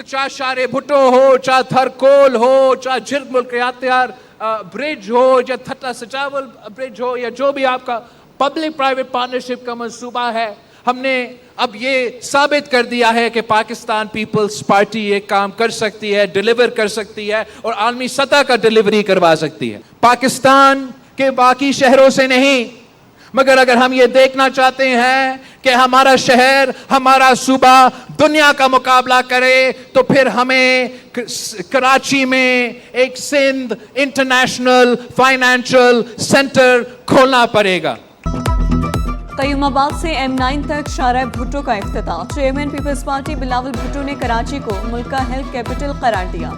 चाहे शारे भुट्टो हो, चाहे थरकोल हो, चाहे झिरमुल के यात्यार ब्रिज हो, या थट्टा सचावल ब्रिज हो, या जो भी आपका पब्लिक प्राइवेट पार्टनरशिप का मंसूबा है, हमने अब ये साबित कर दिया है कि पाकिस्तान पीपल्स पार्टी ये काम कर सकती है, डिलीवर कर सकती है और आलमी सतह का डिलीवरी करवा सकती है। पाकिस्तान के बाकी शहरों से नहीं, मगर अगर हम ये देखना चाहते हैं कि हमारा शहर, हमारा सूबा दुनिया का मुकाबला करे, तो फिर हमें कराची में एक सिंध इंटरनेशनल फाइनेंशियल सेंटर खोलना पड़ेगा। कयूमाबाद से M9 तक शाहराह भुट्टो का इफ्तिताह। Chairman Peoples Party Bilawal Bhutto ने कराची को मुल्क का हेल्थ कैपिटल करार दिया।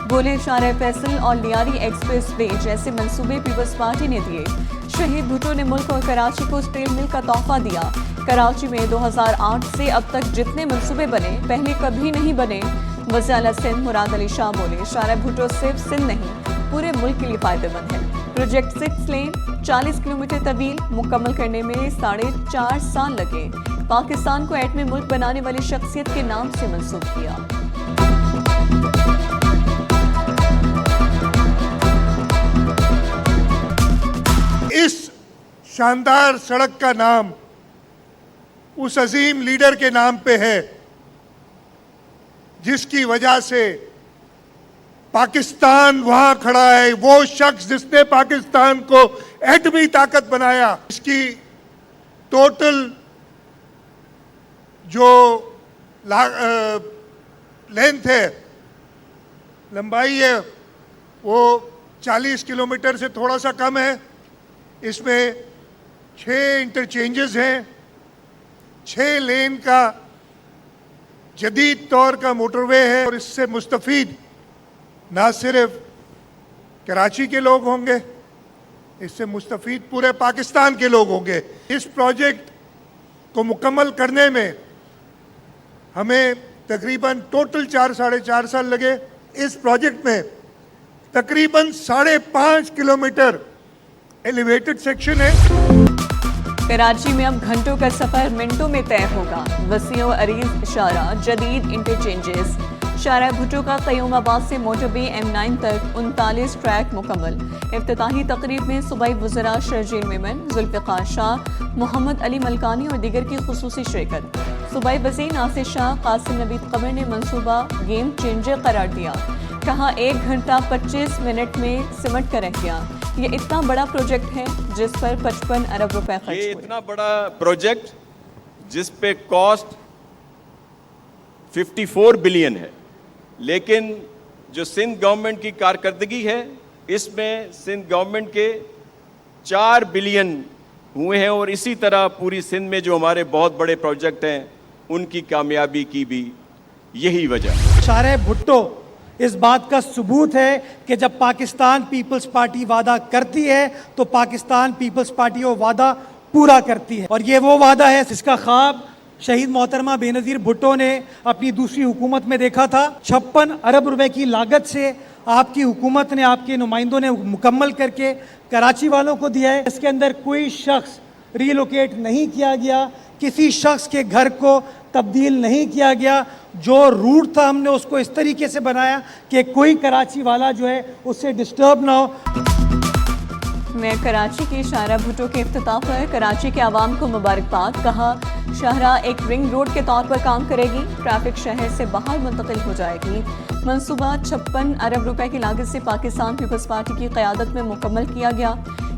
बोले, शाहराह फैसल और लियारी एक्सप्रेस वे जैसे मंसूबे पीपल्स पार्टी ने दिए। शहीद भुट्टो ने मुल्क और कराची को स्टील मिल का तोहफा दिया। कराची में 2008 से अब तक जितने मंसूबे बने पहले कभी नहीं बने। वज़ीर आला सिंध मुराद अली शाह बोले, शाहराह भुट्टो सिर्फ सिंध नहीं पूरे मुल्क के लिए फायदेमंद है। प्रोजेक्ट 6 लेन 40 किलोमीटर तवील मुकम्मल करने में 4.5 साल लगे। पाकिस्तान को एटमी मुल्क बनाने वाली शख्सियत के नाम से मंसूब किया। इस शानदार सड़क का नाम उस अजीम लीडर के नाम पे है जिसकी वजह से पाकिस्तान वहां खड़ा है। वो शख्स जिसने पाकिस्तान को एटमी ताकत बनाया। इसकी टोटल जो लेंथ है, लंबाई है, वो 40 किलोमीटर से थोड़ा सा कम है। इसमें 6 इंटरचेंजेस हैं, 6 लेन का जदीद तौर का मोटरवे है और इससे मुस्तफीद ना सिर्फ कराची के लोग होंगे, इससे मुस्तफीद पूरे पाकिस्तान के लोग होंगे। इस प्रोजेक्ट को मुकम्मल करने में हमें तकरीबन टोटल 4-4.5 साल लगे। इस प्रोजेक्ट में तकरीबन 5.5 किलोमीटर एलिवेटेड सेक्शन है। कराची में अब घंटों का सफर मिनटों में तय होगा। वसीओ अरीज शारा जदीद इंटरचेंजेस। शाहराह भुट्टो का कयूमाबाद से मोटरवे M9 तक 39 ट्रैक मुकम्मल। इफ्तिताही तकरीब में सूबाई वज़रा शर्जील मेमन, जुल्फ़िकार शाह, मोहम्मद अली मलकानी और दीगर की खुसूसी शिरकत। सूबाई वज़ीर नासिर शाह कासिम नवीद कमर ने मंसूबा गेम चेंजर करार दिया। कहा, 1 घंटा 25 मिनट में सिमट कर रह गया। ये इतना बड़ा प्रोजेक्ट है जिस पर 55 अरब रुपए खर्च हुए। ये इतना बड़ा प्रोजेक्ट जिस पे कॉस्ट 54 बिलियन है, लेकिन जो सिंध गवर्नमेंट की कारकर्दगी है, इसमें सिंध गवर्नमेंट के 4 बिलियन हुए हैं। और इसी तरह पूरी सिंध में जो हमारे बहुत बड़े प्रोजेक्ट हैं, उनकी कामयाबी की भी यही वजह। शाहराह भुट्टो इस बात का सबूत है कि जब पाकिस्तान पीपल्स पार्टी वादा करती है तो पाकिस्तान पीपल्स पार्टी वो वादा पूरा करती है। और ये वो वादा है जिसका ख्वाब शहीद मोहतरमा बेनज़ीर भुट्टो ने अपनी दूसरी हुकूमत में देखा था। 56 अरब रुपए की लागत से आपकी हुकूमत ने, आपके नुमाइंदों ने मुकम्मल करके कराची वालों को दिया है। इसके अंदर कोई शख्स रीलोकेट नहीं किया गया, किसी शख्स के घर को तब्दील नहीं किया गया। जो रूट था हमने उसको इस तरीके से बनाया कि कोई कराची वाला जो है उससे डिस्टर्ब ना हो। मैं कराची की शाहराह भुट्टो के इफ्तिताह पर कराची के आवाम को मुबारकबाद। कहा, शाहराह एक रिंग रोड के तौर पर काम करेगी। ट्रैफिक शहर से बाहर मुंतकिल हो जाएगी। मंसूबा 56 अरब रुपए की लागत से पाकिस्तान पीपल्स पार्टी की क़यादत में मुकम्मल किया गया।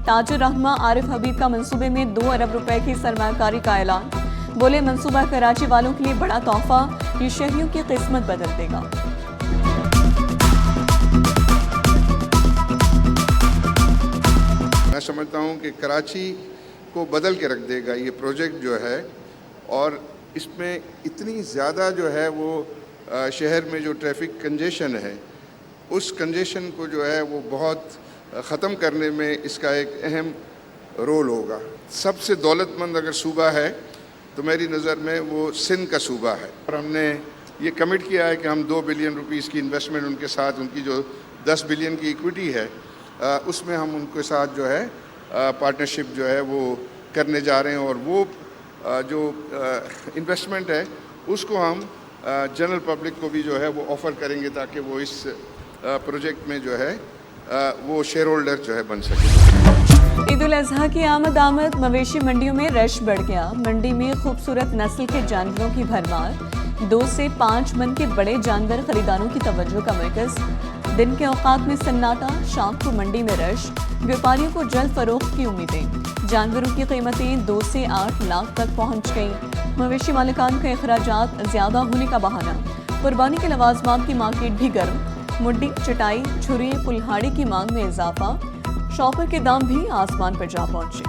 ताजुर रहमा आरिफ हबीब का मंसूबे में 2 अरब रुपए की सरमायाकारी का ऐलान। बोले, मंसूबा कराची वालों के लिए बड़ा तोहफा, ये शहरियों की किस्मत बदल देगा। मैं समझता हूँ कि कराची को बदल के रख देगा ये प्रोजेक्ट जो है। और इसमें इतनी ज़्यादा जो है वो शहर में जो ट्रैफिक कंजेशन है, उस कंजेशन को जो है वो बहुत ख़त्म करने में इसका एक अहम रोल होगा। सबसे दौलतमंद अगर सूबा है तो मेरी नज़र में वो सिंध का सूबा है। और हमने ये कमिट किया है कि हम 2 बिलियन रुपीस की इन्वेस्टमेंट उनके साथ, उनकी जो 10 बिलियन की इक्विटी है, उसमें हम उनके साथ जो है पार्टनरशिप जो है वो करने जा रहे हैं। और वो जो इन्वेस्टमेंट है उसको हम जनरल पब्लिक को भी जो है वो ऑफ़र करेंगे ताकि वो इस प्रोजेक्ट में जो है वो शेयर होल्डर जो है बन सके। ईद उल अजहा की आमद मवेशी मंडियों में रश बढ़ गया। मंडी में खूबसूरत नस्ल के जानवरों की भरमार। 2 से 5 मन के बड़े जानवर खरीदारों की तवज्जो का मरकज। दिन के औकात में सन्नाटा, शाम को मंडी में रश। व्यापारियों को जल्द फरोख्त की उम्मीदें। जानवरों की कीमतें 2 से 8 लाख तक पहुंच गईं। मवेशी मालिकान के अखराजात ज़्यादा होने का बहाना। कुर्बानी के लवाजमात की मार्केट भी गर्म। मुड्डी, चटाई, छुरी, कुल्हाड़ी की मांग में इजाफा। शॉपर के दाम भी आसमान पर जा पहुंचे।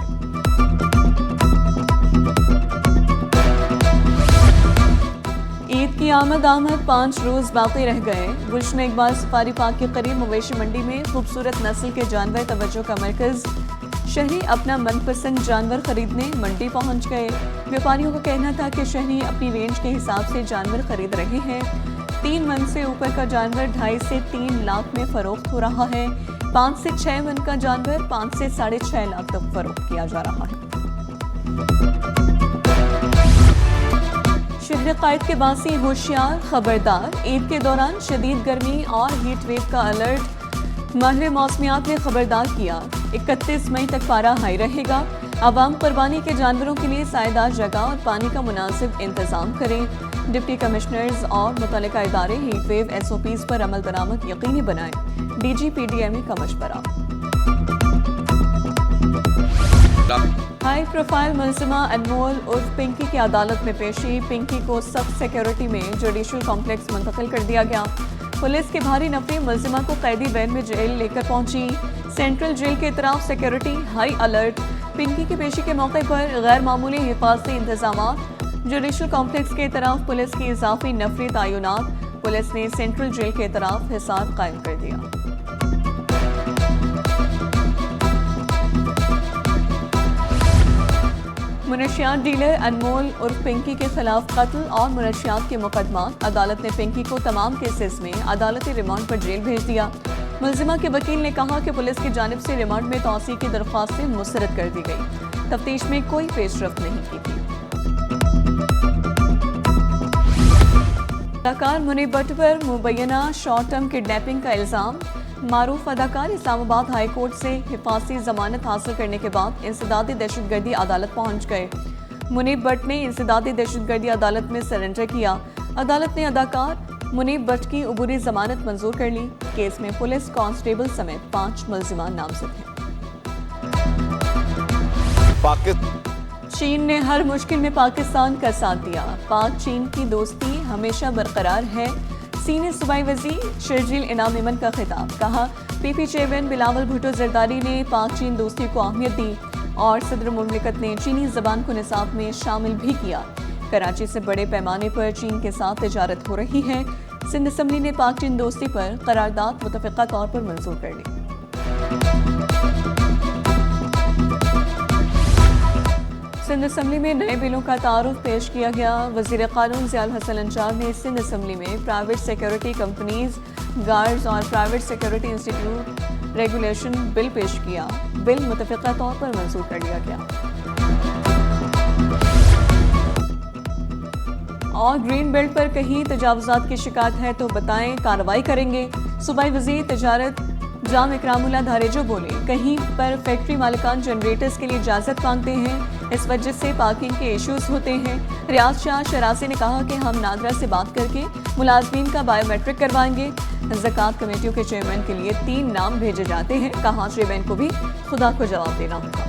ईद की आमद 5 रोज बाकी रह गए। गुलशन इकबाल सफारी पार्क के करीब मवेशी मंडी में खूबसूरत नस्ल के जानवर तवज्जो का मरकज। शहरी अपना मनपसंद जानवर खरीदने मंडी पहुंच गए। व्यापारियों का कहना था कि शहरी अपनी रेंज के हिसाब से जानवर खरीद रहे हैं। 3 मन से ऊपर का जानवर 2.5 से 3 लाख में फरोख्त हो रहा है। 5 से 6 मन का जानवर 5 से 6.5 लाख तक फरोख्त किया जा रहा है। शहर कायद के बासी होशियार, खबरदार। ईद के दौरान शदीद गर्मी और हीट वेव का अलर्ट माहिर मौसमियात ने खबरदार किया। 31 मई तक पारा हाई रहेगा। आवाम कुर्बानी के जानवरों के लिए सायेदार जगह और पानी का मुनासिब इंतजाम करें। डिप्टी कमिश्नर्स और मुतल्लिका इदारे हीट वेव SOPs पर अमल दरामद यकीनी बनाएं। DG PDMA का मशवरा। हाई प्रोफाइल मुलजिमा अनमोल उर्फ पिंकी की अदालत में पेशी। पिंकी को सख्त सिक्योरिटी में जुडिशल कॉम्प्लेक्स मुंतकिल कर दिया गया। पुलिस की भारी नफरी मुलजिमा को कैदी वैन में जेल लेकर पहुंची। सेंट्रल जेल के तरफ सिक्योरिटी हाई अलर्ट। पिंकी की पेशी के मौके पर गैर मामूली हिफाजती इंतजाम। जुडिशल कॉम्प्लेक्स के तरफ पुलिस की इजाफी नफरी तैनात। पुलिस ने सेंट्रल जेल के तरफ हिसार कायम कर दिया। मुनशियात डीलर अनमोल उर्फ पिंकी के खिलाफ कत्ल और मुनशियात के मुकदमात। अदालत ने पिंकी को तमाम केसेस में अदालती रिमांड पर जेल भेज दिया। मुलजिमा के वकील ने कहा कि पुलिस की जानिब से रिमांड में तौसीक की दरख्वास्तें मुस्तरद कर दी गई। तफ्तीश में कोई पेशरफ्त नहीं की थी। अदाकार मुनीब भट्ट पर मुबैना शॉर्ट टर्म किडनैपिंग का इल्ज़ाम। मारूफ अदाकार इस्लामाबाद हाई कोर्ट से हिफाजती जमानत हासिल करने के बाद इंसदादी दहशतगर्दी अदालत पहुंच गए। मुनीब भट्ट ने इंसदादी दहशतगर्दी अदालत में सरेंडर किया। अदालत ने अदाकार मुनीब भट्ट की अबूरी जमानत मंजूर कर ली। केस में पुलिस कांस्टेबल समेत 5 मुलजिमान नामजद हैं। चीन ने हर मुश्किल में पाकिस्तान का साथ दिया। पाक चीन की दोस्ती हमेशा बरकरार है। सीनियर सूबाई वज़ीर शर्जील इनाम इमन का खिताब। कहा PP चेयरमैन बिलावल भुट्टो जरदारी ने पाक चीन दोस्ती को अहमियत दी और सदर मुमलिकत ने चीनी ज़बान को निसाब में शामिल भी किया। कराची से बड़े पैमाने पर चीन के साथ तिजारत हो रही है। सिंध असम्बली ने पाक चीन दोस्ती पर करारदाद मुतफ़िक़ा तौर पर मंजूर कर ली। सिंध असम्बली में नए बिलों का तारुफ पेश किया गया। वज़ीर क़ानून ज़ियाउल हसन अंचार ने सिंध असम्बली में प्राइवेट सिक्योरिटी कंपनीज, गार्ड्स और private security institute regulation bill पेश किया। बिल मुतफ़िक़ा तौर पर मंजूर कर लिया गया। और ग्रीन बेल्ट पर कहीं तजावुज़ात की शिकायत है तो बताएं, कार्रवाई करेंगे। सूबाई वज़ीर तजारत जाम इकरामुल्लाह धारेजो बोले, कहीं पर फैक्ट्री मालिकान जनरेटर्स के लिए इजाज़त मांगते हैं, इस वजह से पार्किंग के इश्यूज होते हैं। रियाज शाह शरासी ने कहा कि हम नादरा से बात करके मुलाजमीन का बायोमेट्रिक करवाएंगे। ज़कात कमेटियों के चेयरमैन के लिए 3 नाम भेजे जाते हैं। कहा चेयरमैन को भी खुदा को जवाब देना होगा।